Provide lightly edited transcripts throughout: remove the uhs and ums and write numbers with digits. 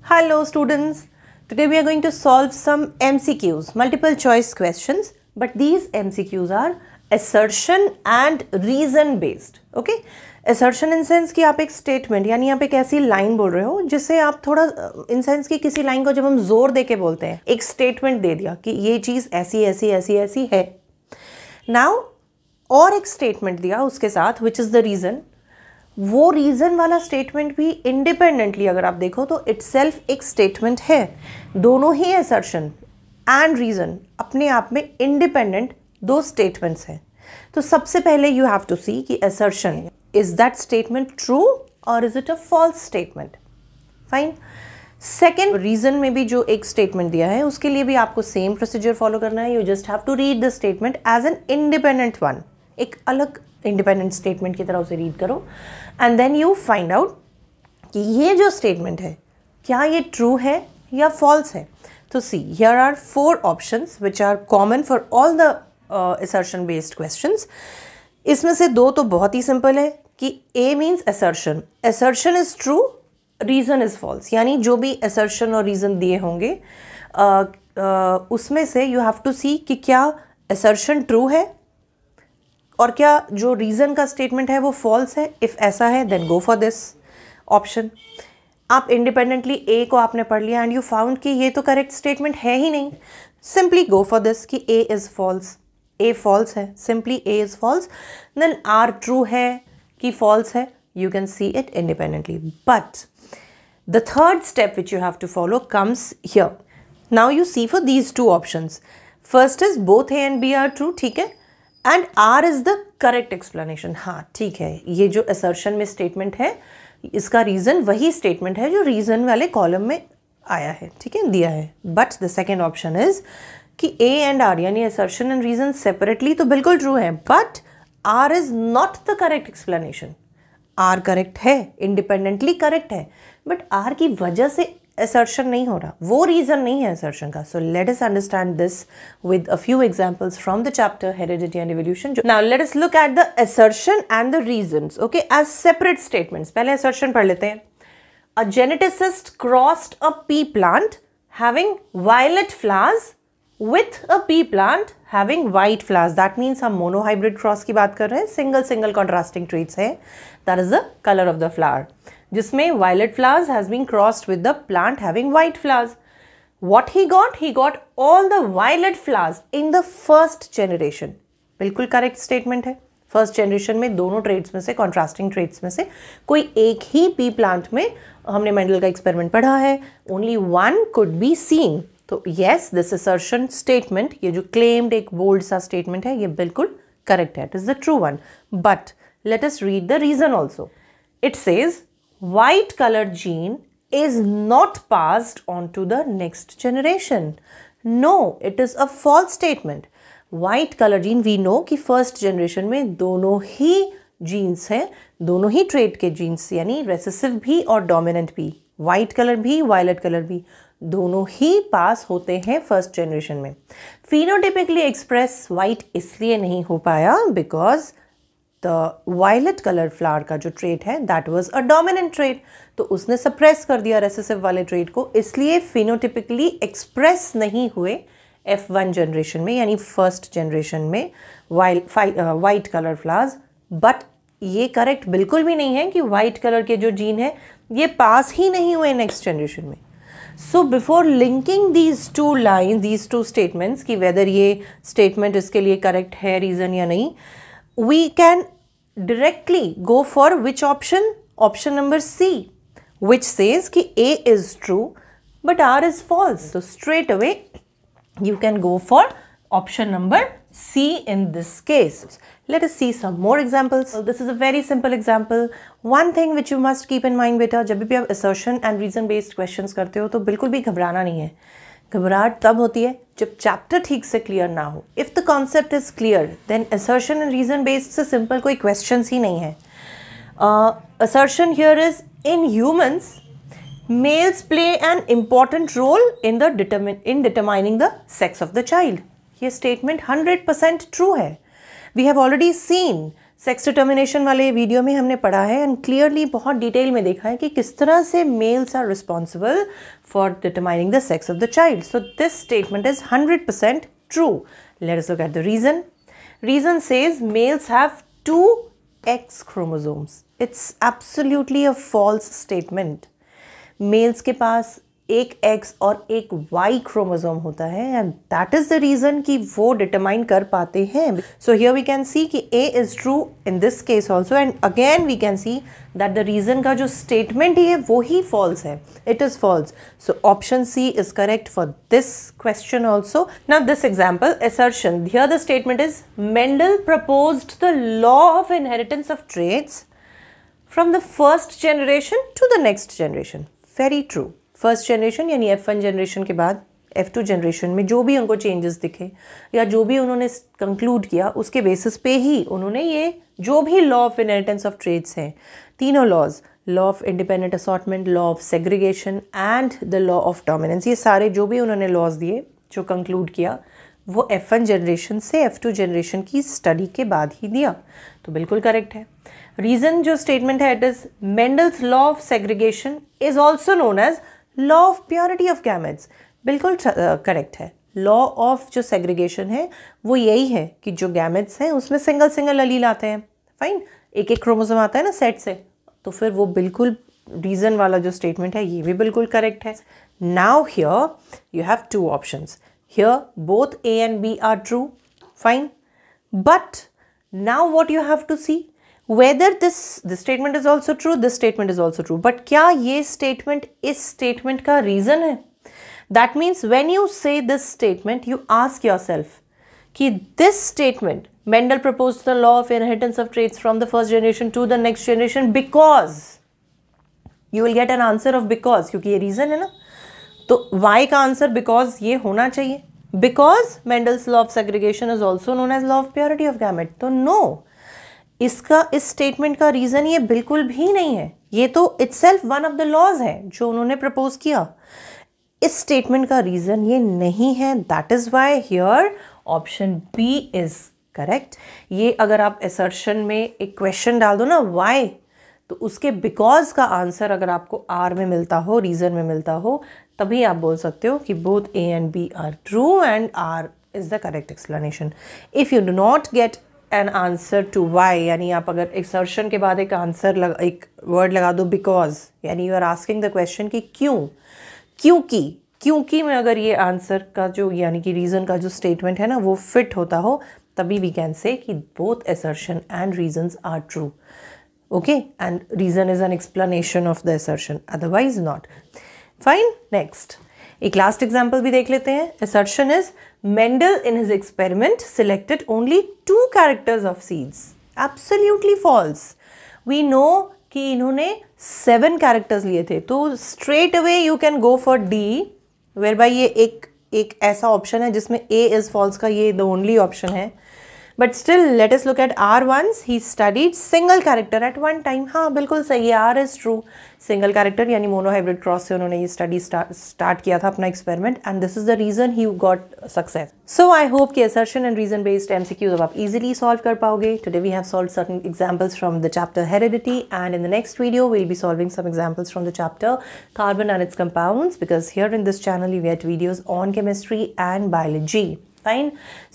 Hello students, today we are going to solve some MCQs, multiple choice questions, but these MCQs are assertion and reason based. Okay? Assertion in sense कि आप एक statement यानी आप एक ऐसी line बोल रहे हो जिससे आप थोड़ा in sense कि किसी line को जब हम जोर दे के बोलते हैं एक statement दे दिया कि ये चीज़ ऐसी ऐसी ऐसी ऐसी है. Now और एक statement दिया उसके साथ which is the reason. वो रीज़न वाला स्टेटमेंट भी इंडिपेंडेंटली अगर आप देखो तो इटसेल्फ एक स्टेटमेंट है. दोनों ही असर्शन एंड रीज़न अपने आप में इंडिपेंडेंट दो स्टेटमेंट्स हैं. तो सबसे पहले यू हैव टू सी कि assertion is that statement true और is it a false statement. Fine. Second reason में भी जो एक स्टेटमेंट दिया है उसके लिए भी आपको सेम प्रोसीजर फॉलो करना है. You just have to read the statement as an independent one, एक अलग इंडिपेंडेंट स्टेटमेंट की तरह उसे रीड करो and then you find out कि ये जो स्टेटमेंट है क्या ये ट्रू है या फॉल्स है. तो see here are 4 options which are common for all the assertion based questions. इसमें से 2 तो बहुत ही सिंपल है कि A means assertion, assertion is true, reason is false. यानी जो भी असर्शन और रीज़न दिए होंगे उसमें से यू हैव टू सी कि क्या असर्शन ट्रू है और क्या जो रीज़न का स्टेटमेंट है वो फॉल्स है. इफ़ ऐसा है then go for this option. आप इंडिपेंडेंटली ए को आपने पढ़ लिया एंड यू फाउंड कि ये तो करेक्ट स्टेटमेंट है ही नहीं, सिंपली गो फॉर दिस कि A is false, A false है, simply A is false. Then R true है कि फॉल्स है, you can see it independently. But the third step which you have to follow comes here. Now you see for these 2 options. First is both A and B are true, ठीक है, and R is the correct explanation. हाँ ठीक है, ये जो assertion में statement है इसका रीज़न वही स्टेटमेंट है जो रीज़न वाले कॉलम में आया है, ठीक है, दिया है. But the second option is कि ए एंड आर यानी असर्शन एंड रीज़न सेपरेटली तो बिल्कुल ट्रू है, but R is not the correct explanation. R correct है, इंडिपेंडेंटली करेक्ट है, बट आर की वजह से assertion नहीं हो रहा, वो रीज़न नहीं है assertion का. So let us understand this with a few examples from the chapter Heredity and Evolution. Now let us look at the assertion and the reasons, okay, as separate statements. पहले assertion पढ़ लेते हैं. A geneticist crossed a pea plant having violet flowers with a pea plant having white flowers. That means हम monohybrid cross की बात कर रहे हैं. Single contrasting traits है. That is the color of the flower. जिसमें violet flowers has been crossed with the plant having white flowers. What he got? He got all the violet flowers in the first generation. बिल्कुल correct statement है. First generation में दोनों trades में से, contrasting trades में से कोई एक ही पी प्लांट में हमने मेंडल का एक्सपेरिमेंट पढ़ा है. Only one could be seen. तो येस, दिस असर्शन स्टेटमेंट, ये जो क्लेम्ड एक बोल्ड सा स्टेटमेंट है, ये बिल्कुल करेक्ट है. It is the true one. But let us read the reason also. It says white colored gene is not passed on to the next generation. No, it is a false statement. White color gene we know कि first generation में दोनों ही genes हैं, दोनों ही trait के genes यानी recessive भी और dominant भी, white color भी violet color भी, दोनों ही पास होते हैं फर्स्ट जनरेशन में. phenotypically express white इसलिए नहीं हो पाया because the violet color flower का जो trait है that was a dominant trait. तो उसने suppress कर दिया recessive वाले trait को, इसलिए phenotypically express नहीं हुए F1 generation में यानी first generation में white color flowers. but ये correct बिल्कुल भी नहीं है कि white color के जो gene है ये पास ही नहीं हुए next generation में. So before linking these 2 lines, these 2 statements कि whether ये statement इसके लिए correct है reason या नहीं, we can directly go for which option? Option number C, which says कि A is true but R is false. So straight away you can go for option number C in this case. Let us see some more examples. So this is a very simple example. One thing which you must keep in mind बेटा, जब भी आप assertion and reason based questions करते हो तो बिल्कुल भी घबराना नहीं है. घबराहट तब होती है जब चैप्टर ठीक से क्लियर ना हो. If the concept is clear then assertion and reason based से सिंपल कोई क्वेश्चंस ही नहीं है. Assertion here is in humans males play an important role in determining the sex of the child. ये स्टेटमेंट 100% ट्रू है. We have already seen sex determination वाले video में हमने पढ़ा है एंड क्लियरली बहुत डिटेल में देखा है कि किस तरह से males are responsible for determining the sex of the child. So this statement is 100% true. Let us look at the reason. Reason says males have 2 X chromosomes. It's absolutely a false statement. Males के पास एक X और एक Y chromosome होता है and that is the reason कि वो determine कर पाते हैं. So here we can see कि A is true in this case also and again we can see that the reason का जो स्टेटमेंट ही है वो ही फॉल्स है. It is false. So option C is correct for this question also. Now this example assertion. Here the statement is Mendel proposed the law of inheritance of traits from the first generation to the next generation. Very true. First generation यानी F1 generation के बाद F2 generation में जो भी उनको changes दिखे या जो भी उन्होंने कंक्लूड किया उसके बेसिस पे ही उन्होंने ये जो भी law of inheritance of traits हैं, तीनों laws, law of independent assortment, law of segregation and the law of dominance, ये सारे जो भी उन्होंने लॉज दिए जो कंक्लूड किया वो F1 जनरेशन से F2 जनरेशन की स्टडी के बाद ही दिया. तो बिल्कुल करेक्ट है. रीज़न जो स्टेटमेंट है it is Mendel's law of segregation is also known as law of purity of gametes. बिल्कुल करेक्ट है. लॉ ऑफ जो सेग्रीगेशन है वो यही है कि जो गैमेट्स हैं उसमें सिंगल सिंगल अलील आते हैं. फाइन, एक एक क्रोमोसोम आता है ना सेट से, तो फिर वो बिल्कुल रीज़न वाला जो स्टेटमेंट है ये भी बिल्कुल करेक्ट है. Now here you have 2 options. Here both A and B are true. Fine. But now what you have to see whether this statement is also true, this statement is also true. But क्या ये statement इस statement का reason है? That means when you say this statement, you ask yourself कि this statement, Mendel proposed the law of inheritance of traits from the first generation to the next generation because you will get an answer of because, क्योंकि ये reason है ना. तो y का answer because ये होना चाहिए. Because Mendel's law of segregation is also known as law of purity of gamete. तो no, इसका इस स्टेटमेंट का रीज़न ये बिल्कुल भी नहीं है. ये तो itself one of the laws है जो उन्होंने प्रपोज किया. इस स्टेटमेंट का रीज़न ये नहीं है. That is why here option B is correct. ये अगर आप असर्शन में एक क्वेश्चन डाल दो ना वाई, तो उसके बिकॉज का आंसर अगर आपको आर में मिलता हो, रीज़न में मिलता हो, तभी आप बोल सकते हो कि both A and B are true and R is the correct explanation. If you do not get an answer to why, यानी आप अगर एक्सर्शन के बाद एक आंसर एक वर्ड लगा दो बिकॉज, यानी you are asking the question कि क्यों, क्योंकि में अगर ये आंसर का जो यानी कि रीज़न का जो स्टेटमेंट है ना वो फिट होता हो, तभी वी कैन से कि both assertion and reasons are true. Okay, and reason is an explanation of the assertion, otherwise not. Fine. Next, एक last example भी देख लेते हैं. Assertion is Mendel in his experiment selected only 2 characters of seeds. Absolutely false. We know कि इन्होंने 7 characters लिए थे, तो straight away you can go for D, whereby ये एक ऐसा ऑप्शन है जिसमें A is false का ये the only option है. But still, let us look at R once. He studied single character at one time. हाँ बिल्कुल सही है, R is true. Single character यानी monohybrid cross से उन्होंने ये study start किया था अपना experiment, and this is the reason he got success. So I hope कि assertion and reason based MCQs अब आप easily solve कर पाओगे. Today we have solved certain examples from the chapter heredity, and in the next video we'll be solving some examples from the chapter carbon and its compounds, because here in this channel you get videos on chemistry and biology. Fine.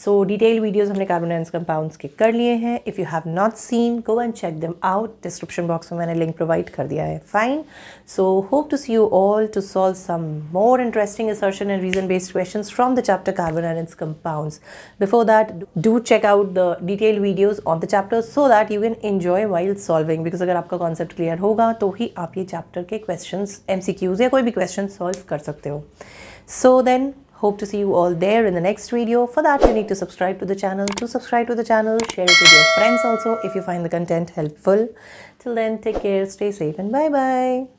So detailed videos हमने carbon and compounds के कर लिए हैं. If you have not seen, go and check them out. Description box में मैंने link provide कर दिया है. Fine. So hope to see you all to solve some more interesting assertion and reason based questions from the chapter carbon and its compounds. Before that, do check out the detailed videos on the chapter so that you can enjoy while solving, because अगर आपका concept clear होगा तो ही आप ये chapter के questions, MCQs या कोई भी question solve कर सकते हो. So then, hope to see you all there in the next video. For that, you need to subscribe to the channel. To subscribe to the channel, share it with your friends also if you find the content helpful. Till then, take care, stay safe, and bye-bye.